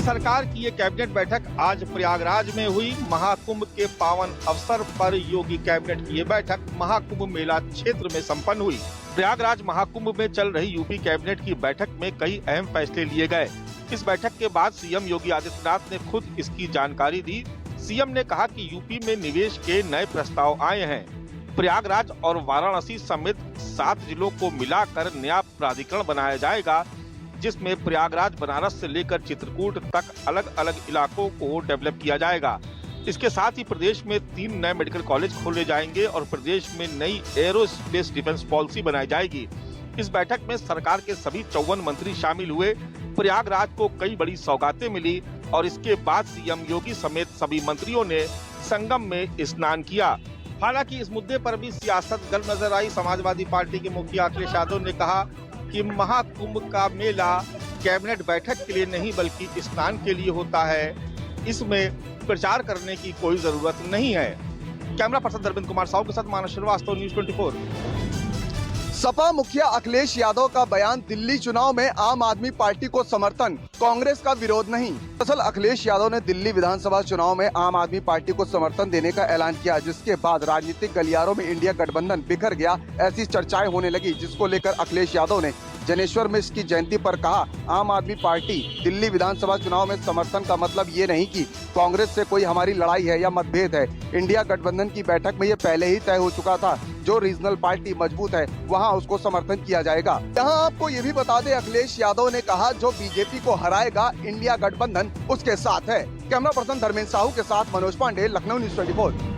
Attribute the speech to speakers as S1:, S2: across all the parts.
S1: योगी सरकार की ये कैबिनेट बैठक आज प्रयागराज में हुई। महाकुंभ के पावन अवसर पर योगी कैबिनेट की ये बैठक महाकुंभ मेला क्षेत्र में संपन्न हुई। प्रयागराज महाकुंभ में चल रही यूपी कैबिनेट की बैठक में कई अहम फैसले लिए गए। इस बैठक के बाद सीएम योगी आदित्यनाथ ने खुद इसकी जानकारी दी। सीएम ने कहा कि यूपी में निवेश के नए प्रस्ताव आए हैं। प्रयागराज और वाराणसी समेत 7 जिलों को मिलाकर नया प्राधिकरण बनाया जाएगा, जिसमें प्रयागराज, बनारस से लेकर चित्रकूट तक अलग अलग इलाकों को डेवलप किया जाएगा। इसके साथ ही प्रदेश में 3 नए मेडिकल कॉलेज खोले जाएंगे और प्रदेश में नई एरोस्पेस डिफेंस पॉलिसी बनाई जाएगी। इस बैठक में सरकार के सभी 54 मंत्री शामिल हुए। प्रयागराज को कई बड़ी सौगातें मिली और इसके बाद सीएम योगी समेत सभी मंत्रियों ने संगम में स्नान किया। हालांकि इस मुद्दे पर भी सियासत गर्म नजर आई। समाजवादी पार्टी के मुखिया अखिलेश यादव ने कहा कि महाकुंभ का मेला कैबिनेट बैठक के लिए नहीं बल्कि स्नान के लिए होता है। इसमें प्रचार करने की कोई जरूरत नहीं है। कैमरा पर्सन धर्मेंद्र कुमार साहू के साथ मानस श्रीवास्तव, न्यूज़ 24।
S2: सपा मुखिया अखिलेश यादव का बयान, दिल्ली चुनाव में आम आदमी पार्टी को समर्थन, कांग्रेस का विरोध नहीं। दरअसल अखिलेश यादव ने दिल्ली विधानसभा चुनाव में आम आदमी पार्टी को समर्थन देने का ऐलान किया, जिसके बाद राजनीतिक गलियारों में इंडिया गठबंधन बिखर गया, ऐसी चर्चाएं होने लगी, जिसको लेकर अखिलेश यादव ने जनेश्वर मिश्र की जयंती पर कहा, आम आदमी पार्टी दिल्ली विधानसभा चुनाव में समर्थन का मतलब ये नहीं कि कांग्रेस से कोई हमारी लड़ाई है या मतभेद है। इंडिया गठबंधन की बैठक में ये पहले ही तय हो चुका था, जो रीजनल पार्टी मजबूत है वहां उसको समर्थन किया जाएगा। यहाँ आपको ये भी बता दें, अखिलेश यादव ने कहा जो बीजेपी को हराएगा इंडिया गठबंधन उसके साथ है। कैमरा पर्सन धर्मेंद्र साहू के साथ मनोज पांडे, लखनऊ, न्यूज़ 24।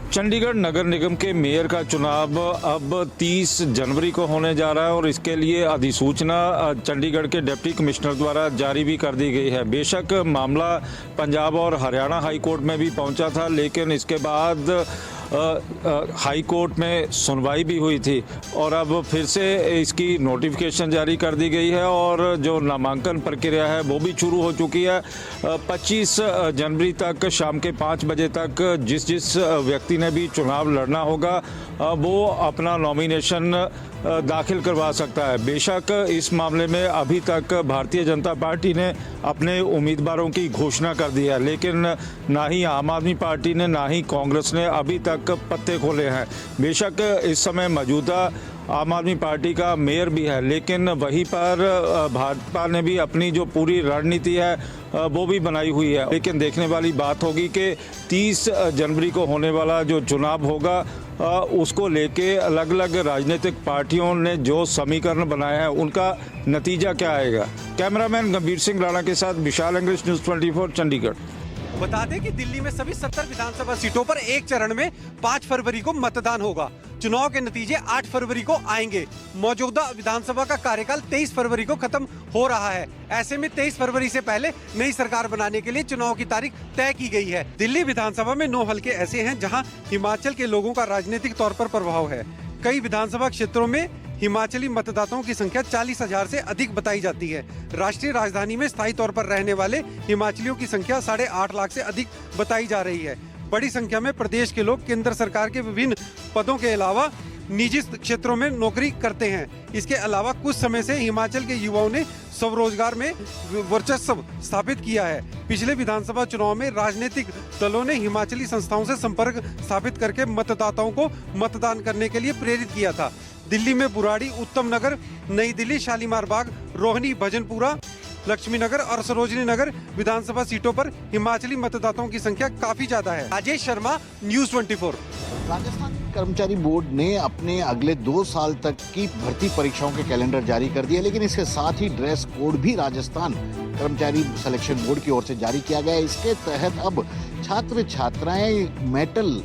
S3: चंडीगढ़ नगर निगम के मेयर का चुनाव अब 30 जनवरी को होने जा रहा है और इसके लिए अधिसूचना चंडीगढ़ के डिप्टी कमिश्नर द्वारा जारी भी कर दी गई है। बेशक मामला पंजाब और हरियाणा हाई कोर्ट में भी पहुंचा था, लेकिन इसके बाद हाई कोर्ट में सुनवाई भी हुई थी और अब फिर से इसकी नोटिफिकेशन जारी कर दी गई है और जो नामांकन प्रक्रिया है वो भी शुरू हो चुकी है। 25 जनवरी तक शाम के 5 बजे तक जिस व्यक्ति ने भी चुनाव लड़ना होगा वो अपना नॉमिनेशन दाखिल करवा सकता है। बेशक इस मामले में अभी तक भारतीय जनता पार्टी ने अपने उम्मीदवारों की घोषणा कर दी है, लेकिन ना ही आम आदमी पार्टी ने ना ही कांग्रेस ने अभी तक पत्ते खोले हैं। बेशक इस समय मौजूदा आम आदमी पार्टी का मेयर भी है, लेकिन वहीं पर भाजपा ने भी अपनी जो पूरी रणनीति है वो भी बनाई हुई है। लेकिन देखने वाली बात होगी कि 30 जनवरी को होने वाला जो चुनाव होगा उसको लेके अलग अलग राजनीतिक पार्टियों ने जो समीकरण बनाए हैं उनका नतीजा क्या आएगा। कैमरामैन गंभीर सिंह राणा के साथ विशाल इंग्लिश, न्यूज़ 24, चंडीगढ़।
S4: बता दें कि दिल्ली में सभी 70 विधानसभा सीटों पर एक चरण में 5 फरवरी को मतदान होगा। चुनाव के नतीजे 8 फरवरी को आएंगे। मौजूदा विधानसभा का कार्यकाल 23 फरवरी को खत्म हो रहा है। ऐसे में 23 फरवरी से पहले नई सरकार बनाने के लिए चुनाव की तारीख तय की गई है। दिल्ली विधानसभा में 9 हलके ऐसे हैं जहां हिमाचल के लोगों का राजनीतिक तौर पर प्रभाव है। कई विधानसभा क्षेत्रों में हिमाचली मतदाताओं की संख्या 40,000 से अधिक बताई जाती है। राष्ट्रीय राजधानी में स्थायी तौर पर रहने वाले हिमाचलियों की संख्या 8.5 लाख से अधिक बताई जा रही है। बड़ी संख्या में प्रदेश के लोग केंद्र सरकार के विभिन्न पदों के अलावा निजी क्षेत्रों में नौकरी करते हैं। इसके अलावा कुछ समय से हिमाचल के युवाओं ने स्वरोजगार में वर्चस्व स्थापित किया है। पिछले विधानसभा चुनाव में राजनीतिक दलों ने हिमाचली संस्थाओं से संपर्क स्थापित करके मतदाताओं को मतदान करने के लिए प्रेरित किया था। दिल्ली में बुराड़ी, उत्तम नगर, नई दिल्ली, शालीमार बाग, रोहिणी, भजनपुरा, लक्ष्मी नगर और सरोजनी नगर विधानसभा सीटों पर हिमाचली मतदाताओं की संख्या काफी ज्यादा है। राजेश शर्मा, न्यूज़ 24।
S5: राजस्थान कर्मचारी बोर्ड ने अपने अगले 2 साल तक की भर्ती परीक्षाओं के कैलेंडर जारी कर दिया, लेकिन इसके साथ ही ड्रेस कोड भी राजस्थान कर्मचारी सिलेक्शन बोर्ड की ओर से जारी किया गया है। इसके तहत अब छात्र छात्राएं मेटल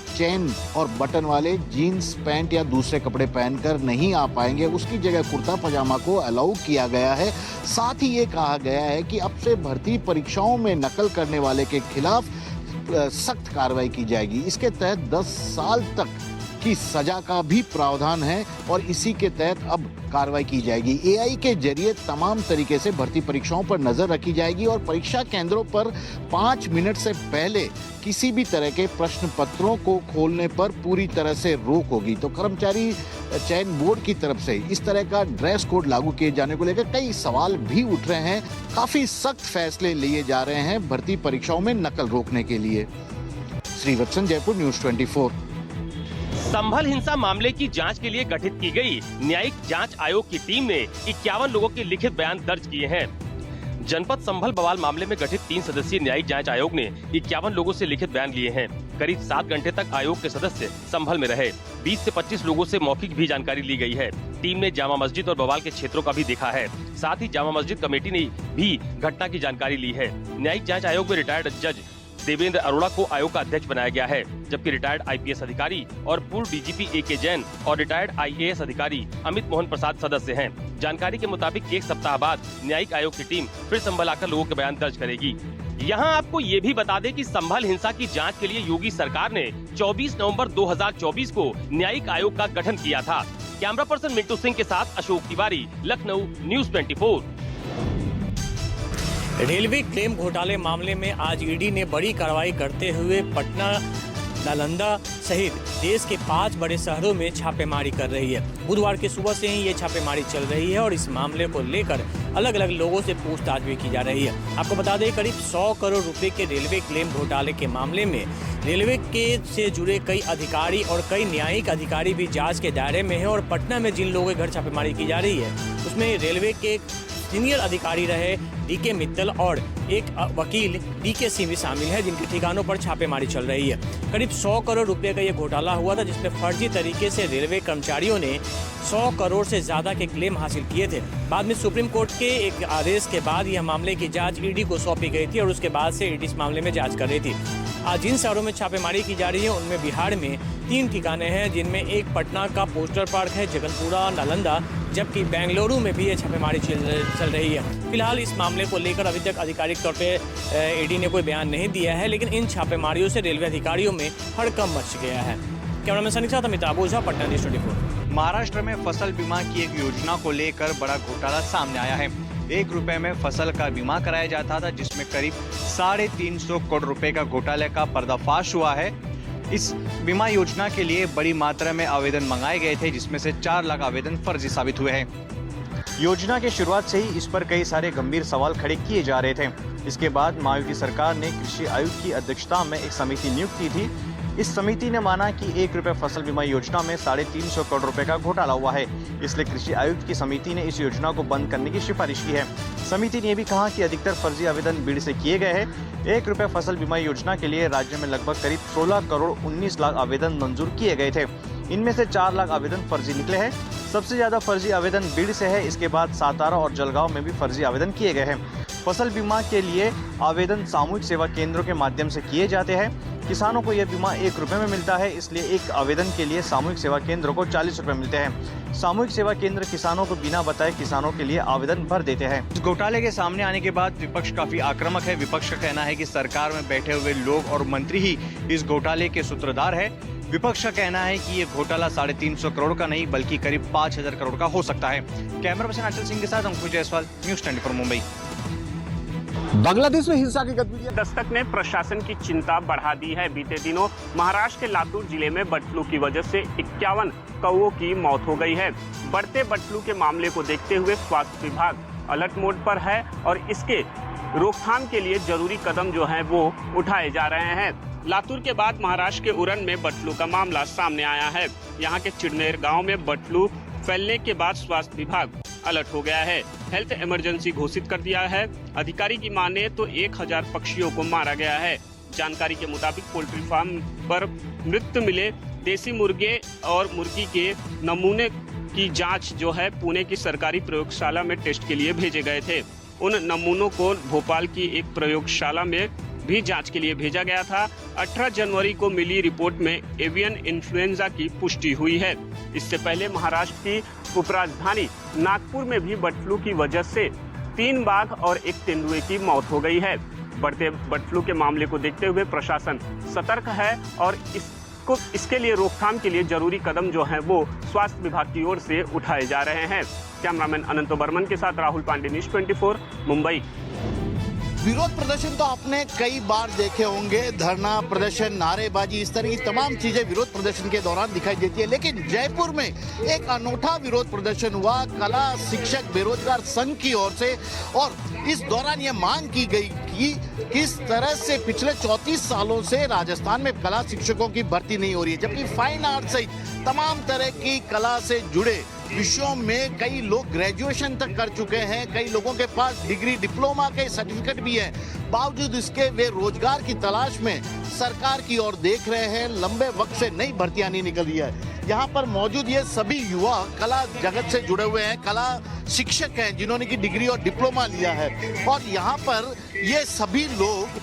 S5: चेन और बटन वाले जीन्स पैंट या दूसरे कपड़े पहनकर नहीं आ पाएंगे। उसकी जगह कुर्ता पजामा को अलाउ किया गया है। साथ ही ये कहा गया है कि अब से भर्ती परीक्षाओं में नकल करने वाले के खिलाफ सख्त कार्रवाई की जाएगी। इसके तहत 10 साल तक की सजा का भी प्रावधान है और इसी के तहत अब कार्रवाई की जाएगी। एआई के जरिए तमाम तरीके से भर्ती परीक्षाओं पर नजर रखी जाएगी और परीक्षा केंद्रों पर 5 मिनट से पहले किसी भी तरह के प्रश्न पत्रों को खोलने पर पूरी तरह से रोक होगी। तो कर्मचारी चयन बोर्ड की तरफ से इस तरह का ड्रेस कोड लागू किए जाने को लेकर कई सवाल भी उठ रहे हैं। काफी सख्त फैसले लिए जा रहे हैं भर्ती परीक्षाओं में नकल रोकने के लिए। श्रीवत्सन, जयपुर, न्यूज़ 24।
S6: संभल हिंसा मामले की जांच के लिए गठित की गई न्यायिक जांच आयोग की टीम ने 51 लोगों के लिखित बयान दर्ज किए हैं। जनपद संभल बवाल मामले में गठित 3 सदस्यीय न्यायिक जांच आयोग ने 51 लोगों से लिखित बयान लिए हैं। करीब 7 घंटे तक आयोग के सदस्य संभल में रहे। 20 से 25 लोगों से मौखिक भी जानकारी ली गई है। टीम ने जामा मस्जिद और बवाल के क्षेत्रों का भी देखा है। साथ ही जामा मस्जिद कमेटी ने भी घटना की जानकारी ली है। न्यायिक जांच आयोग में रिटायर्ड जज देवेंद्र अरोड़ा को आयोग का अध्यक्ष बनाया गया है, जबकि रिटायर्ड आईपीएस अधिकारी और पूर्व डीजीपी ए.के. जैन और रिटायर्ड आईएएस अधिकारी अमित मोहन प्रसाद सदस्य हैं। जानकारी के मुताबिक 1 सप्ताह बाद न्यायिक आयोग की टीम फिर संभल आकर लोगों के बयान दर्ज करेगी। यहाँ आपको ये भी बता दें कि संभल हिंसा की जांच के लिए योगी सरकार ने 24 नवंबर 2024 को न्यायिक आयोग का गठन किया था। कैमरा पर्सन मिंटू सिंह के साथ Ashok Tiwari, Lucknow, news 24।
S7: Railway claim घोटाले मामले में आज ईडी ने बड़ी कार्रवाई करते हुए पटना, नालंदा सहित देश के 5 बड़े शहरों में छापेमारी कर रही है। बुधवार की सुबह से ही ये छापेमारी चल रही है और इस मामले को लेकर अलग अलग लोगों से पूछताछ भी की जा रही है। आपको बता दें, करीब 100 करोड़ रुपए के रेलवे क्लेम घोटाले के मामले में रेलवे के से जुड़े कई अधिकारी और कई न्यायिक अधिकारी भी जांच के दायरे में हैं और पटना में जिन लोगों के घर छापेमारी की जा रही है उसमें रेलवे के सीनियर अधिकारी रहे डीके मित्तल और एक वकील डीके सिंह भी शामिल है, जिनके ठिकानों पर छापेमारी चल रही है। करीब 100 करोड़ रुपए का ये घोटाला हुआ था, जिसमें फर्जी तरीके से रेलवे कर्मचारियों ने 100 करोड़ से ज्यादा के क्लेम हासिल किए थे। बाद में सुप्रीम कोर्ट के एक आदेश के बाद यह मामले की जांच ईडी को सौंपी गई थी और उसके बाद से ईडी इस मामले में जांच कर रही थी। आज जिन शहरों में छापेमारी की जा रही है उनमें बिहार में 3 ठिकाने हैं, जिनमें एक पटना का पोस्टर पार्क है, जगनपुरा, नालंदा, जबकि बेंगलुरु में भी ये छापेमारी चल रही है। फिलहाल इस मामले को लेकर अभी तक आधिकारिक तौर पे ईडी ने कोई बयान नहीं दिया है, लेकिन इन छापेमारियों से रेलवे अधिकारियों में हड़कंप मच गया है। कैमरामैन सनी के साथ अमिताभ ओझा, पटना न्यूज़ 24।
S8: महाराष्ट्र में फसल बीमा की एक योजना को लेकर बड़ा घोटाला सामने आया है। 1 रुपए में फसल का बीमा कराया जाता था, जिसमें करीब 350 करोड़ रुपए का घोटाले का पर्दाफाश हुआ है। इस बीमा योजना के लिए बड़ी मात्रा में आवेदन मंगाए गए थे, जिसमें से 4 लाख आवेदन फर्जी साबित हुए हैं। योजना की शुरुआत से ही इस पर कई सारे गंभीर सवाल खड़े किए जा रहे थे। इसके बाद महायुति सरकार ने कृषि आयुक्त की अध्यक्षता में एक समिति नियुक्त की थी। इस समिति ने माना कि 1 रुपए फसल बीमा योजना में 350 करोड़ रुपए का घोटाला हुआ है, इसलिए कृषि आयुक्त की समिति ने इस योजना को बंद करने की सिफारिश की है। समिति ने यह भी कहा कि अधिकतर फर्जी आवेदन भीड़ से किए गए हैं। 1 रुपए फसल बीमा योजना के लिए राज्य में लगभग करीब 16 करोड़ 19 लाख आवेदन मंजूर किए गए थे। इनमें से 4 लाख आवेदन फर्जी निकले हैं। सबसे ज्यादा फर्जी आवेदन बीड़ से है, इसके बाद सातारा और जलगांव में भी फर्जी आवेदन किए गए हैं। फसल बीमा के लिए आवेदन सामूहिक सेवा केंद्रों के माध्यम से किए जाते हैं। किसानों को यह बीमा 1 रुपए में मिलता है, इसलिए एक आवेदन के लिए सामूहिक सेवा केंद्रों को 40 रुपए मिलते हैं। सामूहिक सेवा केंद्र किसानों को बिना बताए किसानों के लिए आवेदन भर देते हैं। इस घोटाले के सामने आने के बाद विपक्ष काफी आक्रामक है। विपक्ष का कहना है कि सरकार में बैठे हुए लोग और मंत्री ही इस घोटाले के सूत्रधार है। विपक्ष का कहना है कि ये घोटाला 350 करोड़ का नहीं बल्कि करीब 5000 करोड़ का हो सकता है। कैमरा पर्सन अचल सिंह के साथ अंकुश जायसवाल, न्यूज़ 24 मुंबई।
S2: बांग्लादेश में हिंसा की गतिविधियां।
S9: दस्तक ने प्रशासन की चिंता बढ़ा दी है। बीते दिनों महाराष्ट्र के लातूर जिले में बर्ड फ्लू की वजह से 51 कौओं की मौत हो गई है। बढ़ते बर्ड फ्लू के मामले को देखते हुए स्वास्थ्य विभाग अलर्ट मोड पर है और इसके रोकथाम के लिए जरूरी कदम जो है वो उठाए जा रहे हैं। लातूर के बाद महाराष्ट्र के उरण में बर्ड फ्लू का मामला सामने आया है। यहाँ के चिड़नेर गांव में बर्ड फ्लू फैलने के बाद स्वास्थ्य विभाग अलर्ट हो गया है। हेल्थ इमरजेंसी घोषित कर दिया है। अधिकारी की माने तो 1000 पक्षियों को मारा गया है। जानकारी के मुताबिक पोल्ट्री फार्म पर मृत मिले देसी मुर्गे और मुर्गी के नमूने की जांच जो है पुणे की सरकारी प्रयोगशाला में टेस्ट के लिए भेजे गए थे। उन नमूनों को भोपाल की एक प्रयोगशाला में भी जांच के लिए भेजा गया था। 18 जनवरी को मिली रिपोर्ट में एवियन इन्फ्लुएंजा की पुष्टि हुई है। इससे पहले महाराष्ट्र की उपराजधानी नागपुर में भी बर्ड फ्लू की वजह से 3 बाघ और 1 तेंदुए की मौत हो गई है। बढ़ते बर्ड फ्लू के मामले को देखते हुए प्रशासन सतर्क है और इसके लिए रोकथाम के लिए जरूरी कदम जो है वो स्वास्थ्य विभाग की ओर से उठाए जा रहे हैं। कैमरामैन अनंत बर्मन के साथ राहुल पांडे, न्यूज़ 24 मुंबई।
S5: विरोध प्रदर्शन तो आपने कई बार देखे होंगे, धरना प्रदर्शन, नारेबाजी, इस तरह की तमाम चीजें विरोध प्रदर्शन के दौरान दिखाई देती है। लेकिन जयपुर में एक अनोखा विरोध प्रदर्शन हुआ कला शिक्षक बेरोजगार संघ की ओर से, और इस दौरान ये मांग की गई कि किस तरह से पिछले 34 सालों से राजस्थान में कला शिक्षकों की भर्ती नहीं हो रही है, जबकि फाइन आर्ट सहित तमाम तरह की कला से जुड़े विषयों में कई लोग ग्रेजुएशन तक कर चुके हैं, कई लोगों के पास डिग्री डिप्लोमा के सर्टिफिकेट भी है। बावजूद इसके वे रोजगार की तलाश में सरकार की ओर देख रहे हैं। लंबे वक्त से नई भर्तियां नहीं निकल रही है। यहाँ पर मौजूद ये सभी युवा कला जगत से जुड़े हुए हैं, कला शिक्षक हैं जिन्होंने की डिग्री और डिप्लोमा लिया है, और यहाँ पर ये सभी लोग,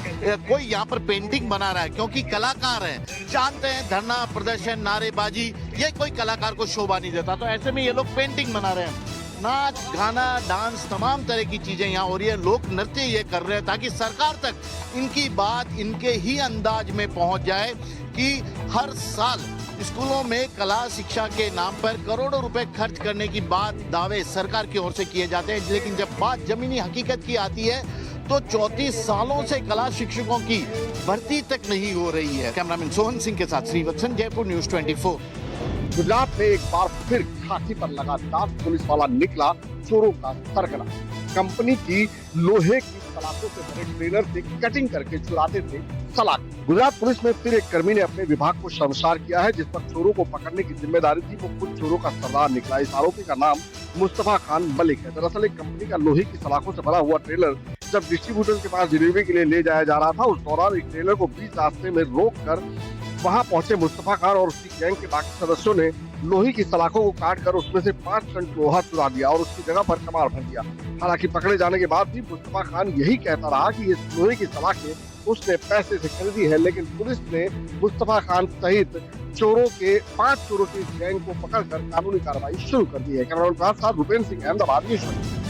S5: कोई यहाँ पर पेंटिंग बना रहा है क्योंकि कलाकार हैं। जानते हैं धरना प्रदर्शन नारेबाजी ये कोई कलाकार को शोभा नहीं देता, तो ऐसे में ये लोग पेंटिंग बना रहे हैं। नाच गाना डांस तमाम तरह की चीजें यहाँ हो रही है। लोक नृत्य ये कर रहे हैं ताकि सरकार तक इनकी बात इनके ही अंदाज में पहुंच जाए कि हर साल स्कूलों में कला शिक्षा के नाम पर करोड़ों रुपए खर्च करने की बात दावे सरकार की ओर से किए जाते हैं, लेकिन जब बात जमीनी हकीकत की आती है तो 34 सालों से कला शिक्षकों की भर्ती तक नहीं हो रही है। कैमरामैन सोहन सिंह के साथ श्रीवत्सन, जयपुर न्यूज 24।
S2: गुजरात में एक बार फिर घाटी पर लगातार पुलिस वाला निकला चोरों का सरगना। कंपनी की लोहे की सलाखों से बने ट्रेलर से कटिंग करके चुराते थे सलाख। गुजरात पुलिस में फिर एक कर्मी ने अपने विभाग को शर्मसार किया है, जिस पर चोरों को पकड़ने की जिम्मेदारी थी वो खुद चोरों का सरदार निकला। इस आरोपी का नाम मुस्तफा खान मलिक है। दरअसल एक कंपनी का लोहे की सलाखों से बना हुआ ट्रेलर जब डिस्ट्रीब्यूटर के पास डिलीवरी के लिए ले जाया जा रहा था, उस दौरान एक ट्रेलर को बीच रास्ते में रोक कर वहां पहुंचे मुस्तफा खान और उसकी गैंग के बाकी सदस्यों ने लोहे की सलाखों को काट कर उसमें से 5 टन लोहा चुरा दिया और उसकी जगह पर कमार भर दिया। हालांकि पकड़े जाने के बाद भी मुस्तफा खान यही कहता रहा कि ये लोहे की सलाखें उसने पैसे से खरीदी है, लेकिन पुलिस ने मुस्तफा खान सहित 5 चोरों की गैंग को पकड़कर कानूनी कार्रवाई शुरू कर दी है। कैमरामैन के साथ भूपेंद्र सिंह, अहमदाबाद न्यूज़।